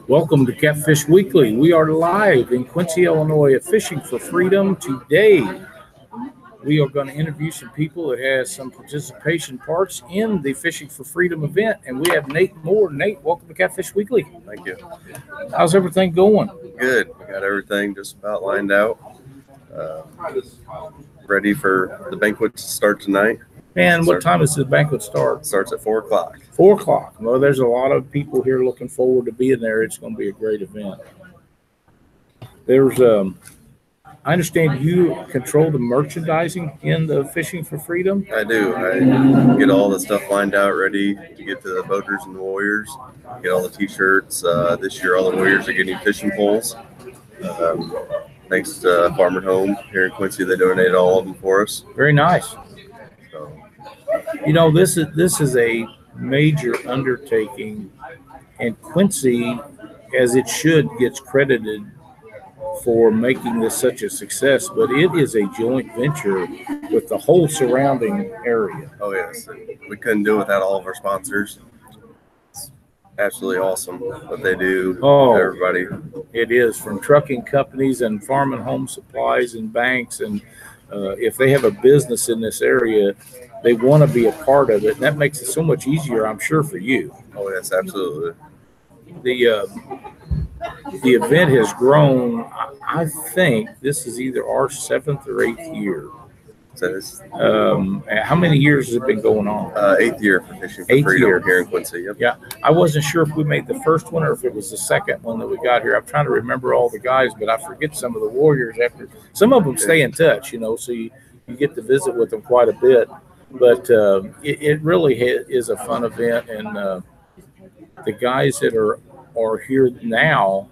Welcome to Catfish Weekly. We are live in Quincy, Illinois at Fishing for Freedom. Today, we are going to interview some people that have some participation parts in the Fishing for Freedom event. And we have Nate Moore. Nate, welcome to Catfish Weekly. Thank you. How's everything going? Good. We got everything just about lined out. Ready for the banquet to start tonight. And what time does the banquet start? It starts at 4 o'clock. 4 o'clock. Well, there's a lot of people here looking forward to being there. It's going to be a great event. There's, I understand you control the merchandising in the Fishing for Freedom. I do. I get all the stuff lined out, ready to get to the boaters and the warriors. Get all the T-shirts. This year, all the warriors are getting fishing poles. Thanks to Farmer Home here in Quincy, they donated all of them for us. Very nice. You know, this is a major undertaking, and Quincy, as it should, gets credited for making this such a success, but it is a joint venture with the whole surrounding area. Oh, yes. We couldn't do it without all of our sponsors. It's absolutely awesome what they do. Oh, everybody. It is, from trucking companies and farm and home supplies and banks, and if they have a business in this area, they want to be a part of it, and that makes it so much easier, I'm sure, for you. Oh, yes, absolutely. The event has grown. I think this is either our 7th or 8th year. So how many years has it been going on? 8th year for Fishing for Freedom here in Quincy. Yep. Yeah, I wasn't sure if we made the first one or if it was the second one that we got here. I'm trying to remember all the guys, but I forget some of the warriors. After some of them stay in touch, you know, so you get to visit with them quite a bit. But it really is a fun event, and the guys that are here now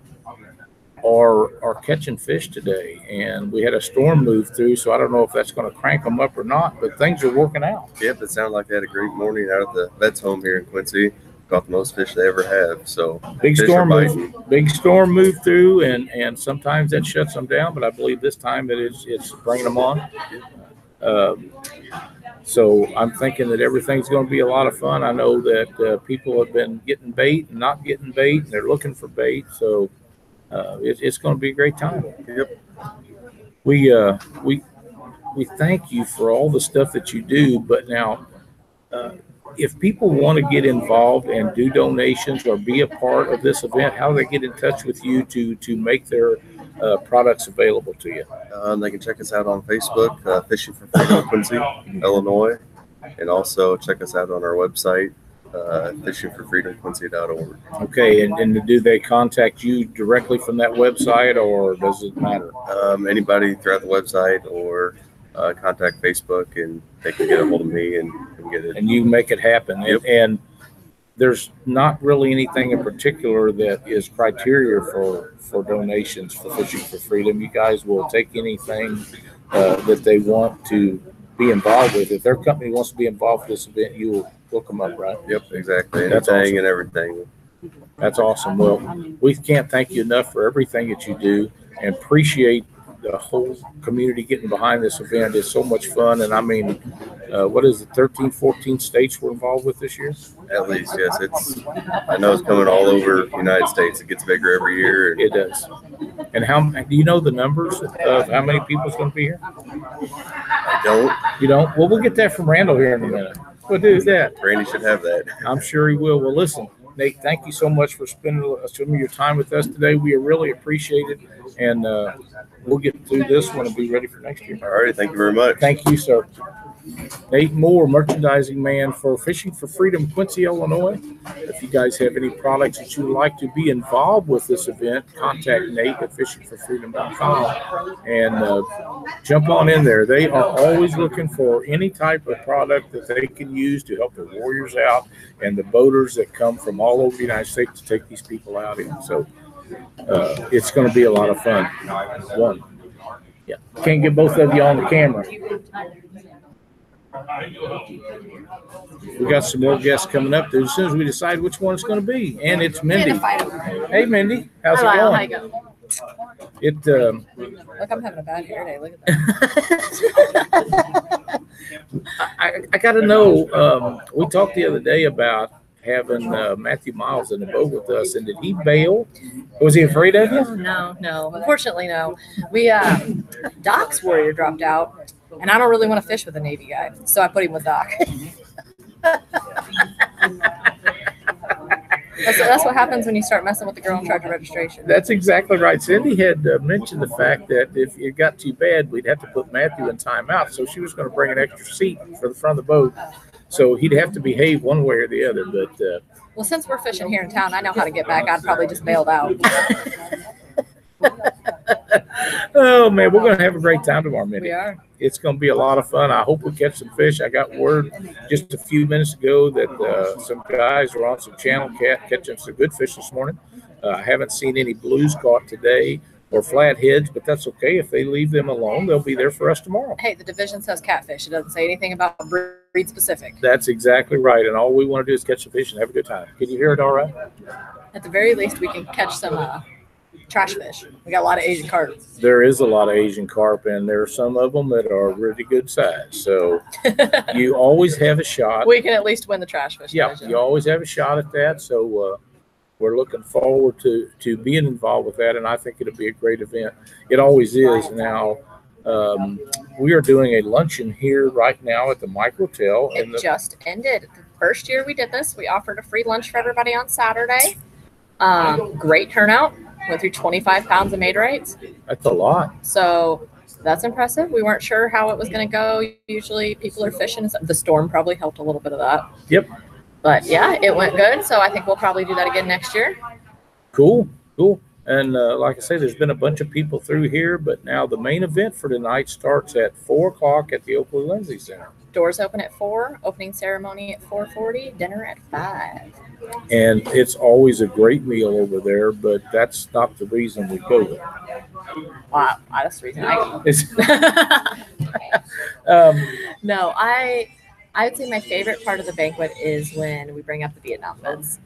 are catching fish today. And we had a storm move through, so I don't know if that's going to crank them up or not, but things are working out. Yep, it sounded like they had a great morning out at the vet's home here in Quincy. Caught the most fish they ever have. So big storm moved through, and sometimes that shuts them down, but I believe this time it's bringing them on. So I'm thinking that everything's going to be a lot of fun. I know that people have been getting bait and not getting bait, and they're looking for bait. So it's going to be a great time. Yep. We thank you for all the stuff that you do. But now, if people want to get involved and do donations or be a part of this event, how do they get in touch with you to make their products available to you? They can check us out on Facebook, Fishing for Freedom Quincy, Illinois, and also check us out on our website, fishingforfreedomquincy.org. Okay, and do they contact you directly from that website, or does it matter? Anybody throughout the website, or contact Facebook, and they can get a hold of me and get it. And you make it happen. Yep. And there's not really anything in particular that is criteria for donations for Fishing for Freedom. You guys will take anything that they want to be involved with. If their company wants to be involved with this event, you will hook them up, right? Yep, exactly. That's Anything awesome. and everything. That's awesome. Well, we can't thank you enough for everything that you do, and appreciate the whole community getting behind this event. It's so much fun. And I mean, what is it, 13, 14 states we're involved with this year? At least, yes. I know it's coming all over the United States. It gets bigger every year. It does. And how do you know the numbers of how many people is going to be here? I don't. You don't? Well, we'll get that from Randall here in a minute. We'll do that. Randy should have that. I'm sure he will. Well, listen, Nate, thank you so much for spending some of your time with us today. We really appreciate it. And we'll get through this one and be ready for next year. All right. Thank you very much. Thank you, sir. Nate Moore, merchandising man for Fishing for Freedom, Quincy, Illinois. If you guys have any products that you would like to be involved with this event, contact Nate at fishingforfreedom.com and jump on in there. They are always looking for any type of product that they can use to help the warriors out and the boaters that come from all over the United States to take these people out in. So it's going to be a lot of fun. One. Yeah. Can't get both of you on the camera. We got some more guests coming up there as soon as we decide which one it's going to be. And it's Mindy. Hey, Mindy. How's it going? How you going? Look, I'm having a bad hair day. Look at that. I got to know, we talked the other day about having Matthew Miles in the boat with us, and did he bail? Was he afraid of you? Oh, no. Unfortunately, no. We Doc's warrior dropped out, and I don't really want to fish with a Navy guy, so I put him with Doc. That's what happens when you start messing with the girl in charge of registration. That's exactly right. Cindy had mentioned the fact that if it got too bad, we'd have to put Matthew in timeout. So she was going to bring an extra seat for the front of the boat. So he'd have to behave one way or the other. But well, since we're fishing here in town, I know how to get back. I'd probably just bailed out. Oh, man, we're going to have a great time tomorrow, Mindy. We are. It's going to be a lot of fun. I hope we catch some fish. I got word just a few minutes ago that some guys were on some channel catching some good fish this morning. I haven't seen any blues caught today or flatheads, but that's okay. If they leave them alone, they'll be there for us tomorrow. Hey, the division says catfish. It doesn't say anything about breed specific. That's exactly right. And all we want to do is catch the fish and have a good time. Can you hear it all right? At the very least, we can catch some trash fish. We got a lot of Asian carp. There is a lot of Asian carp, and there are some of them that are really good size. So you always have a shot. We can at least win the trash fish. Yeah, division. you always have a shot at that. So we're looking forward to being involved with that, and I think it'll be a great event. It always is. Now, we are doing a luncheon here right now at the Micro Motel. It just ended. The first year we did this, we offered a free lunch for everybody on Saturday. Great turnout. Went through 25 pounds of made rights. That's a lot. So that's impressive. We weren't sure how it was going to go. Usually people are fishing. The storm probably helped a little bit of that. Yep. But yeah, it went good. So I think we'll probably do that again next year. Cool. And like I say, there's been a bunch of people through here, but now the main event for tonight starts at 4 o'clock at the Oakley Lindsay Center. Doors open at 4, opening ceremony at 4:40, dinner at 5. And it's always a great meal over there, but that's not the reason we go there. Wow, that's the reason I go. No, I would say my favorite part of the banquet is when we bring up the Vietnam vets.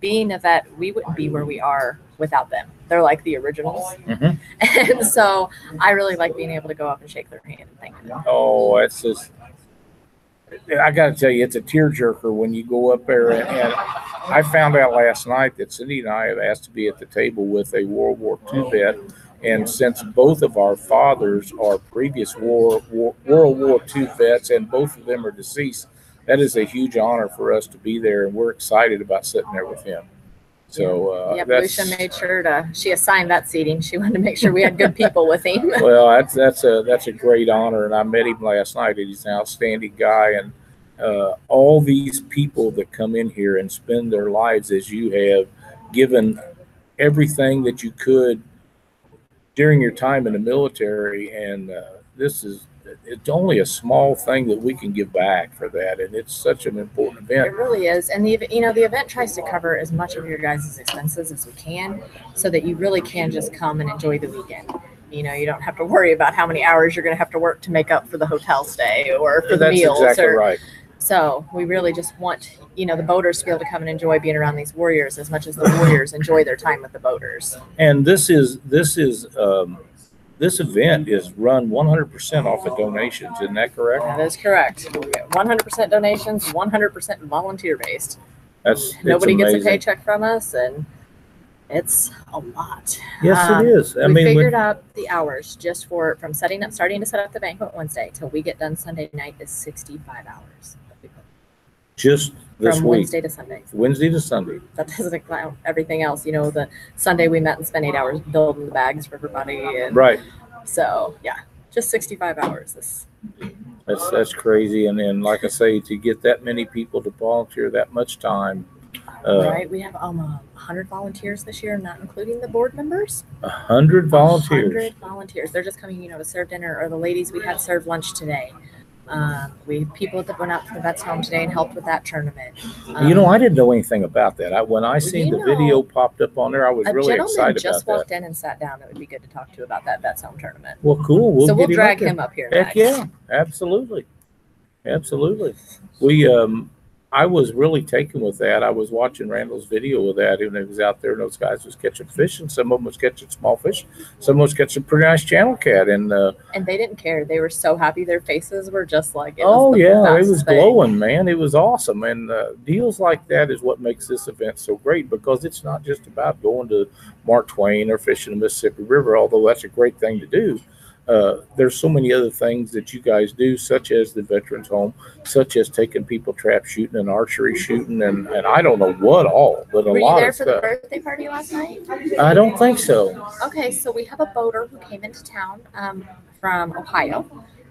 Being a vet, we wouldn't be where we are without them. They're like the originals. Mm-hmm. And so I really like being able to go up and shake their hand and thank them. Oh, it's just, I got to tell you, it's a tearjerker when you go up there. And I found out last night that Cindy and I have asked to be at the table with a World War II vet. And since both of our fathers are previous World War II vets and both of them are deceased, that is a huge honor for us to be there. And we're excited about sitting there with him. So Lucia made sure she assigned that seating. She wanted to make sure we had good people with him. Well, that's a great honor, and I met him last night. He's an outstanding guy, and all these people that come in here and spend their lives as you have, given everything that you could during your time in the military, and it's only a small thing that we can give back for that, and it's such an important event. It really is, and the event tries to cover as much of your guys' expenses as we can, so that you really can just come and enjoy the weekend. You don't have to worry about how many hours you're going to have to work to make up for the hotel stay or for the meals. That's exactly right. So we really just want the boaters to be able to come and enjoy being around these warriors as much as the warriors enjoy their time with the boaters. And this event is run 100% off of donations. Isn't that correct? That is correct. 100% donations, 100% volunteer based. Nobody gets a paycheck from us, and it's a lot. Yes, it is. We figured out the hours just from starting to set up the banquet Wednesday till we get done Sunday night is 65 hours. Just this from week. Wednesday to Sunday. Wednesday to Sunday. That doesn't include everything else. The Sunday we met and spent 8 hours building the bags for everybody. And right. So yeah, just 65 hours. That's crazy. And then, like I say, to get that many people to volunteer that much time. Right. We have 100 volunteers this year, not including the board members. 100 volunteers. 100 volunteers. They're just coming, to serve dinner, or the ladies we had serve lunch today. We have people that went out to the vets home today and helped with that tournament. I didn't know anything about that. When I seen the video popped up on there, I was really excited about that. A gentleman just walked in and sat down. It would be good to talk to about that vets home tournament. Well, cool. We'll drag him up here. Heck next. Yeah, absolutely. We I was really taken with that. I was watching Randall's video of that, and it was out there, and those guys was catching fish, and some of them was catching small fish, some of them was catching pretty nice channel cat, and they didn't care. They were so happy. Their faces were just like, it was glowing, man. It was awesome, and deals like that is what makes this event so great, because it's not just about going to Mark Twain or fishing the Mississippi River, although that's a great thing to do. There's so many other things that you guys do, such as the Veterans Home, such as taking people trap shooting and archery shooting, and I don't know what all, but a lot of stuff. Were you there for the birthday party last night? I don't think so. Okay, so we have a boater who came into town from Ohio.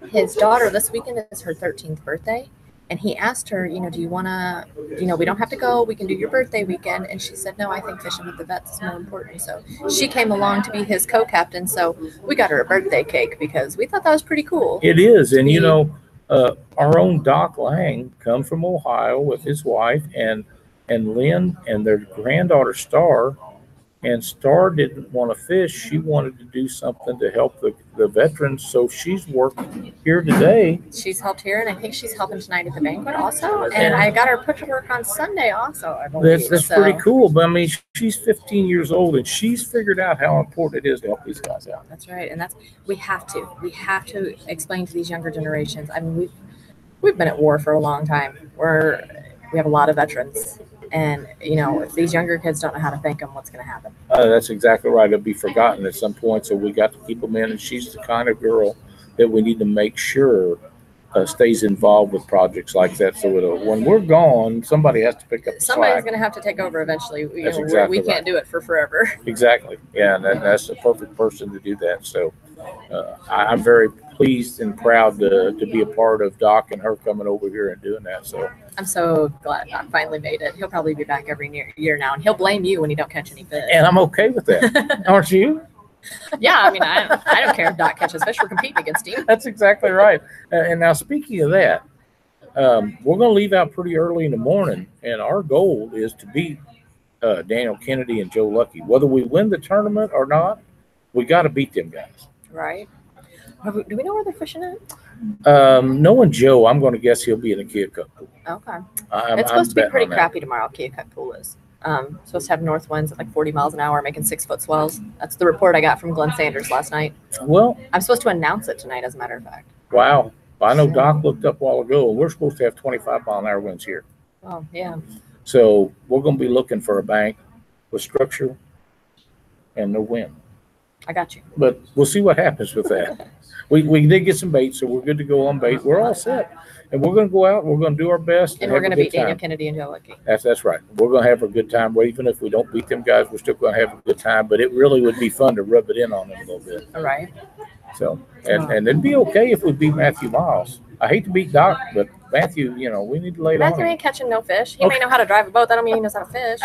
His daughter, this weekend is her 13th birthday. And he asked her, do you want to, we don't have to go. We can do your birthday weekend. And she said, no, I think fishing with the vets is more important. So she came along to be his co-captain. So we got her a birthday cake because we thought that was pretty cool. It is. And, our own Doc Lang come from Ohio with his wife and Lynn and their granddaughter Star. And Star didn't want to fish. She wanted to do something to help the veterans. So she's working here today. She's helped here, and I think she's helping tonight at the banquet also. And I got her put to work on Sunday also, I believe. That's pretty cool. But, I mean, she's 15 years old, and she's figured out how important it is to help these guys out. That's right. And we have to explain to these younger generations. I mean, we've been at war for a long time. We have a lot of veterans. And, if these younger kids don't know how to thank them, what's going to happen? That's exactly right. It'll be forgotten at some point. So we got to keep them in. And she's the kind of girl that we need to make sure stays involved with projects like that. So when we're gone, somebody has to pick up the Somebody's slack. going to have to take over eventually. We right. can't do it for forever. Exactly. Yeah, and that's the perfect person to do that. So I'm very pleased and proud to be a part of Doc and her coming over here and doing that. So I'm so glad Doc finally made it. He'll probably be back every year now, and he'll blame you when he don't catch any fish. And I'm okay with that. Aren't you? Yeah, I mean, I don't care if Doc catches fish. We're competing against him. That's exactly right. And now, speaking of that, we're going to leave out pretty early in the morning, and our goal is to beat Daniel Kennedy and Joe Lucky. Whether we win the tournament or not, we got to beat them guys. Right. Do we know where they're fishing at? Knowing Joe, I'm going to guess he'll be in a Keokuk pool. Okay. It's supposed to be pretty crappy tomorrow, Keokuk pool is. Supposed to have north winds at like 40 miles an hour, making 6-foot swells. That's the report I got from Glenn Sanders last night. Well, I'm supposed to announce it tonight, as a matter of fact. Wow. I know Doc looked up a while ago, and we're supposed to have 25-mile-an-hour winds here. Oh, yeah. So we're going to be looking for a bank with structure and no wind. I got you. But we'll see what happens with that. We did get some bait, so we're good to go on bait. We're all set. And we're going to go out. We're going to do our best. And we're going to beat Daniel Kennedy and Joe Lucky. That's right. We're going to have a good time. Well, even if we don't beat them guys, we're still going to have a good time. But it really would be fun to rub it in on them a little bit. All right. So, and it'd be okay if we beat Matthew Miles. I hate to beat Doc, but Matthew, we need to lay it on him. Matthew ain't catching no fish. He may know how to drive a boat. That don't mean he knows how to fish.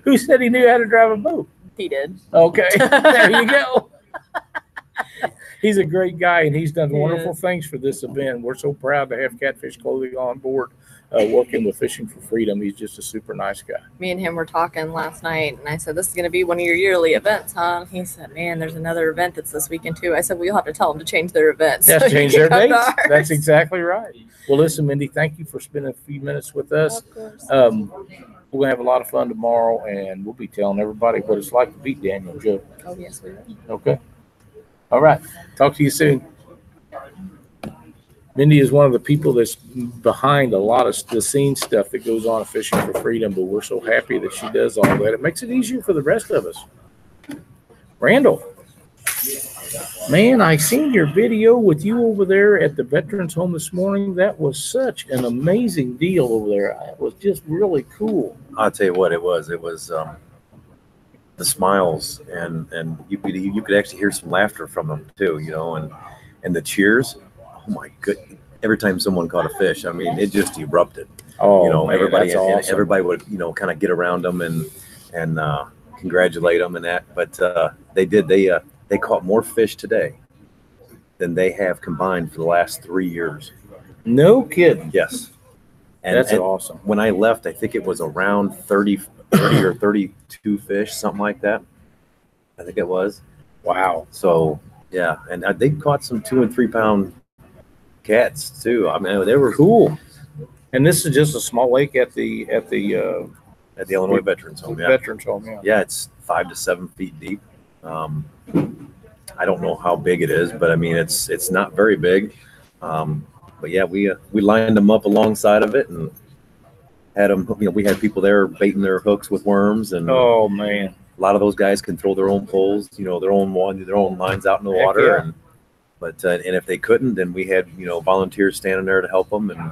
Who said he knew how to drive a boat? He did. Okay. There you go. He's a great guy, and he's done wonderful things for this event. We're so proud to have Catfish Clothing on board, working with Fishing for Freedom. He's just a super nice guy. Me and him were talking last night, and I said, this is going to be one of your yearly events, huh? He said, man, there's another event that's this weekend, too. I said, well, you'll have to tell them to change their events. Yes, change their dates. That's exactly right. Well, listen, Mindy, thank you for spending a few minutes with us. Of course. We're going to have a lot of fun tomorrow, and we'll be telling everybody what it's like to beat Daniel and Joe. Oh, yes, we will. Okay. All right. Talk to you soon. Mindy is one of the people that's behind a lot of the scene stuff that goes on at Fishing for Freedom, but we're so happy that she does all that. It makes it easier for the rest of us. Randall, man, I seen your video with you over there at the Veterans Home this morning. That was such an amazing deal over there. It was just really cool. I'll tell you what it was. It was the smiles, and you could actually hear some laughter from them too, and the cheers. Oh my goodness! Every time someone caught a fish, I mean, it just erupted. Oh, man, everybody, that's awesome. Everybody would, kind of get around them and congratulate them and that. But they did. They caught more fish today than they have combined for the last 3 years. No kidding. Yes. That's awesome. When I left, I think it was around 30 or 32 fish, something like that. I think it was. Wow. So, yeah. And they caught some 2 and 3 pound cats, too. I mean, they were cool. And this is just a small lake at the Illinois Veterans Home. Yeah. Veterans Home. Yeah. Yeah, it's 5 to 7 feet deep. I don't know how big it is, but I mean it's not very big. But yeah, we lined them up alongside of it and had them. We had people there baiting their hooks with worms, and oh man, a lot of those guys can throw their own poles, their own lines out in the water. Yeah. And if they couldn't, then we had volunteers standing there to help them, and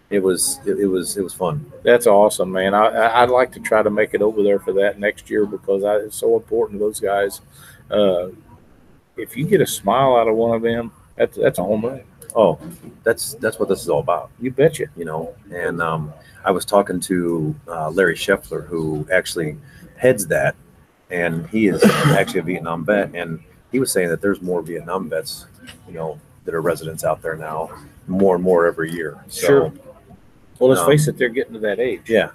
it was fun. That's awesome, man. I'd like to try to make it over there for that next year because it's so important to those guys. If you get a smile out of one of them, that's a home run. Oh, that's what this is all about. You betcha. And I was talking to Larry Scheffler, who actually heads that, and he is actually a Vietnam vet, and he was saying that there's more Vietnam vets, that are residents out there now, more and more every year. So, sure. Well, let's face it, they're getting to that age. Yeah.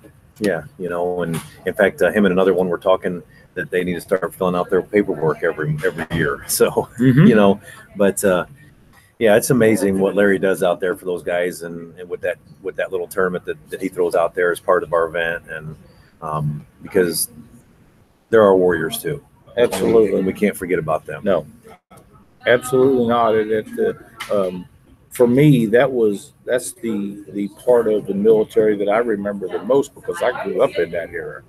And in fact, him and another one were talking that they need to start filling out their paperwork every year. So, but yeah, it's amazing what Larry does out there for those guys, and with that little tournament that he throws out there as part of our event, and because there are warriors too. Absolutely, and we can't forget about them. No, absolutely not. For me, that's the part of the military that I remember the most because I grew up in that era,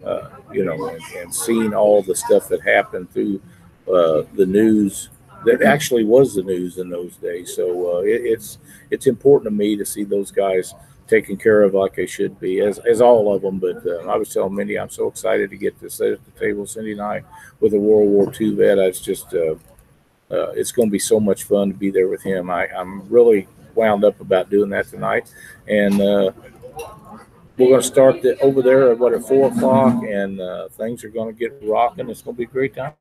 and seeing all the stuff that happened through the news. That actually was the news in those days. So it's important to me to see those guys taken care of like they should be, as all of them. But I was telling Mindy, I'm so excited to get to sit at the table, Cindy and I, with a World War II vet. It's just it's going to be so much fun to be there with him. I'm really wound up about doing that tonight, and we're going to start over there at 4 o'clock, and things are going to get rocking. It's going to be a great time.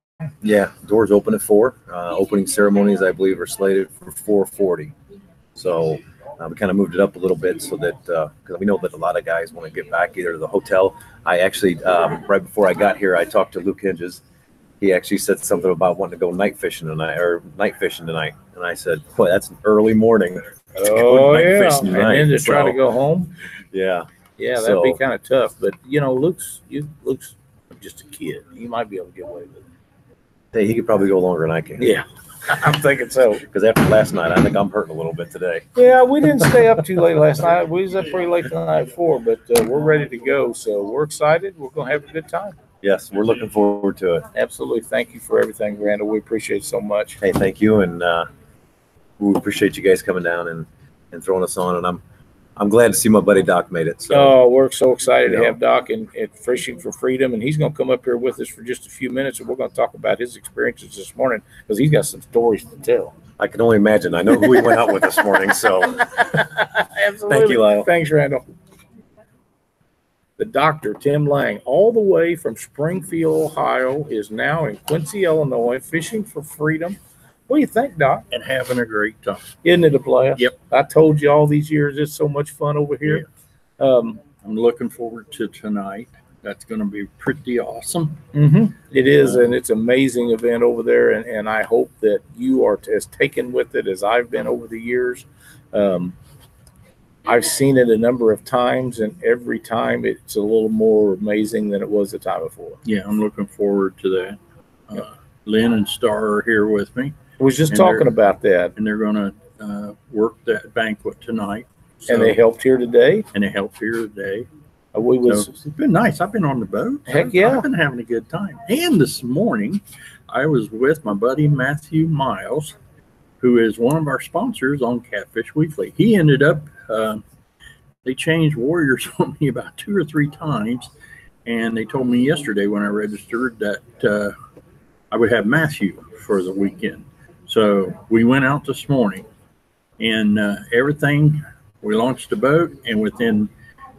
Yeah, doors open at 4. Opening ceremonies, I believe, are slated for 4:40. So we kind of moved it up a little bit so that because we know that a lot of guys want to get back either to the hotel. I actually right before I got here, I talked to Luke Hinges. He actually said something about wanting to go night fishing tonight, and I said, "Boy, that's an early morning." Oh yeah, and then to try to go home. Yeah, that'd be kind of tough. But Luke's just a kid. He might be able to get away with it. Hey, he could probably go longer than I can. Yeah, I'm thinking so. Because after last night, I think I'm hurting a little bit today. Yeah, we didn't stay up too late last night. We was up pretty late the night before, but we're ready to go. So we're excited. We're going to have a good time. Yes, we're looking forward to it. Absolutely. Thank you for everything, Randall. We appreciate it so much. Hey, thank you. And we appreciate you guys coming down and throwing us on. And I'm glad to see my buddy Doc made it. So we're so excited to have Doc at Fishing for Freedom, and he's going to come up here with us for just a few minutes, and we're going to talk about his experiences this morning because he's got some stories to tell. I can only imagine. I know who we went out with this morning, so absolutely. Thank you, Lyle. Thanks, Randall. The Dr. Tim Lang, all the way from Springfield, Ohio, is now in Quincy, Illinois, fishing for freedom. What do you think, Doc? And having a great time. Isn't it a blast? Yep. I told you all these years it's so much fun over here. Yeah. I'm looking forward to tonight. That's going to be pretty awesome. Mm-hmm. It is, and it's an amazing event over there, and I hope that you are as taken with it as I've been over the years. I've seen it a number of times, and every time it's a little more amazing than it was the time before. Yeah, I'm looking forward to that. Lynn and Star are here with me. I was just talking about that. And they're going to work that banquet tonight. So, and they helped here today? It's been nice. I've been on the boat. Heck yeah. I've been having a good time. And this morning, I was with my buddy Matthew Miles, who is one of our sponsors on Catfish Weekly. He ended up, they changed warriors on me about 2 or 3 times. And they told me yesterday when I registered that I would have Matthew for the weekend. So we went out this morning and everything, we launched the boat, and within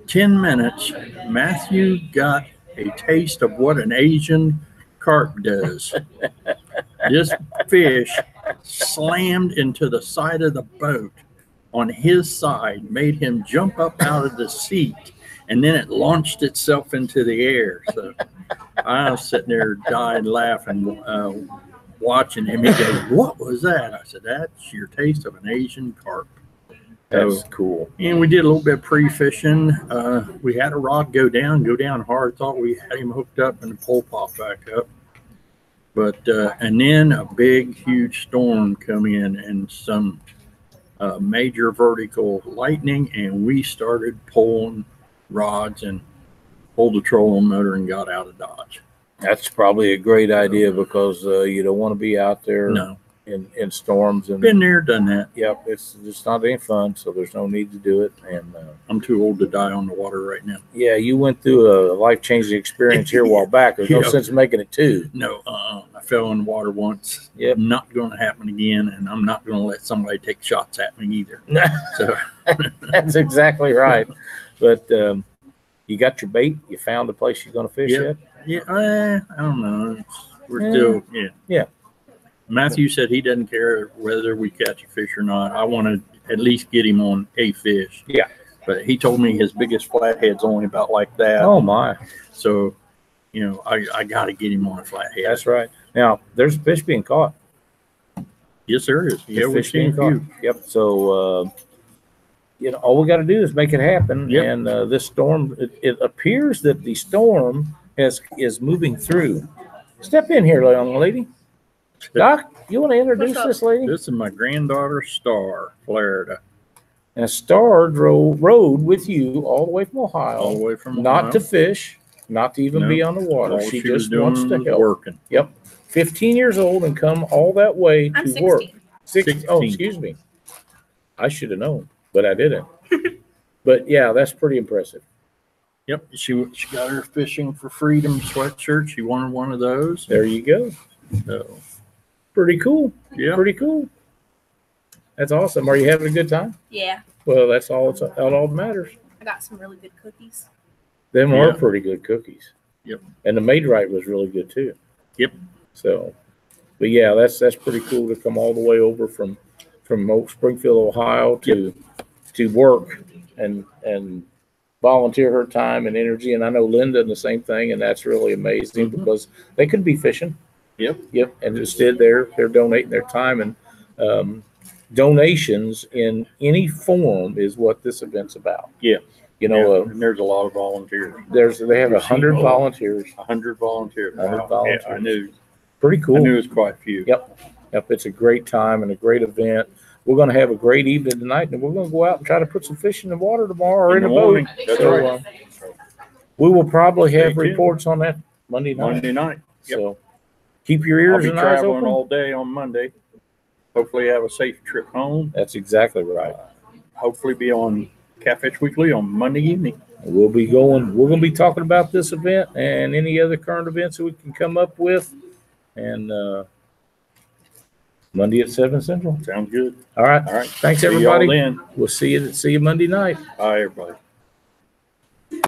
10 minutes, Matthew got a taste of what an Asian carp does. This fish slammed into the side of the boat on his side, made him jump up out of the seat, and then it launched itself into the air. So I was sitting there dying laughing, watching him. He goes, "What was that?" I said, "That's your taste of an Asian carp." That's cool. And we did a little bit of pre-fishing. We had a rod go down hard. Thought we had him hooked up, and the pole popped back up. But and then a big, huge storm come in, and some major vertical lightning, and we started pulling rods and pulled the trolling motor and got out of Dodge. That's probably a great idea because you don't want to be out there. No. In storms and been there, done that. Yep, it's just not any fun, so there's no need to do it. And I'm too old to die on the water right now. Yeah, you went through a life-changing experience here a while back. There's no sense in making it two. No, I fell in the water once. Yep. Not going to happen again, and I'm not going to let somebody take shots at me either. So that's exactly right. But you got your bait. You found a place you're going to fish yet? Yeah, I don't know. We're still yeah. Matthew said he doesn't care whether we catch a fish or not. I want to at least get him on a fish. Yeah. But he told me his biggest flathead's only about like that. Oh, my. So, you know, I got to get him on a flathead. That's right. Now, there's fish being caught. Yes, there is. Yeah, we're seeing a few. Yep. So, you know, all we got to do is make it happen. Yep. And this storm, it appears that the storm is moving through. Step in here, young lady. Doc, you want to introduce this lady? This is my granddaughter, Star, Florida. And Star rode with you all the way from Ohio. All the way from Ohio. Not to fish, not to even be on the water. All She was just wants to help. Working. Yep. 15 years old and come all that way to I'm 16. work. 16. Oh, excuse me. I should have known, but I didn't. But yeah, that's pretty impressive. Yep. She got her Fishing for Freedom sweatshirt. She wanted one of those. There you go. So, pretty cool. Yeah. Pretty cool. That's awesome. Are you having a good time? Yeah, Well, that's all that matters. I got some really good cookies. Them Yeah. are pretty good cookies. Yep. And the made right was really good too. Yep. So, but yeah, that's pretty cool to come all the way over from Springfield, Ohio to work and volunteer her time and energy. And I know Linda and the same thing, and that's really amazing because they could be fishing. Yep. Yep. And instead they're donating their time, and donations in any form is what this event's about. Yeah. You know, and there's a lot of volunteers. they have 100 volunteers. 100 volunteers. 100 volunteers. Yeah, I knew. Pretty cool. I knew it was quite a few. Yep. It's a great time and a great event. We're going to have a great evening tonight, and we're going to go out and try to put some fish in the water tomorrow or in the boat. That's So, right. we will probably have Stay tuned. reports on that Monday night. Monday night. Yep. So keep your I'll ears be and eyes traveling open. all day on Monday. Hopefully have a safe trip home. That's exactly right. Hopefully be on Catfish Weekly on Monday evening. We're going to be talking about this event and any other current events that we can come up with. And Monday at 7 Central. Sounds good. All right. All right. Thanks, See y'all everybody. then. We'll see you Monday night. Bye, everybody.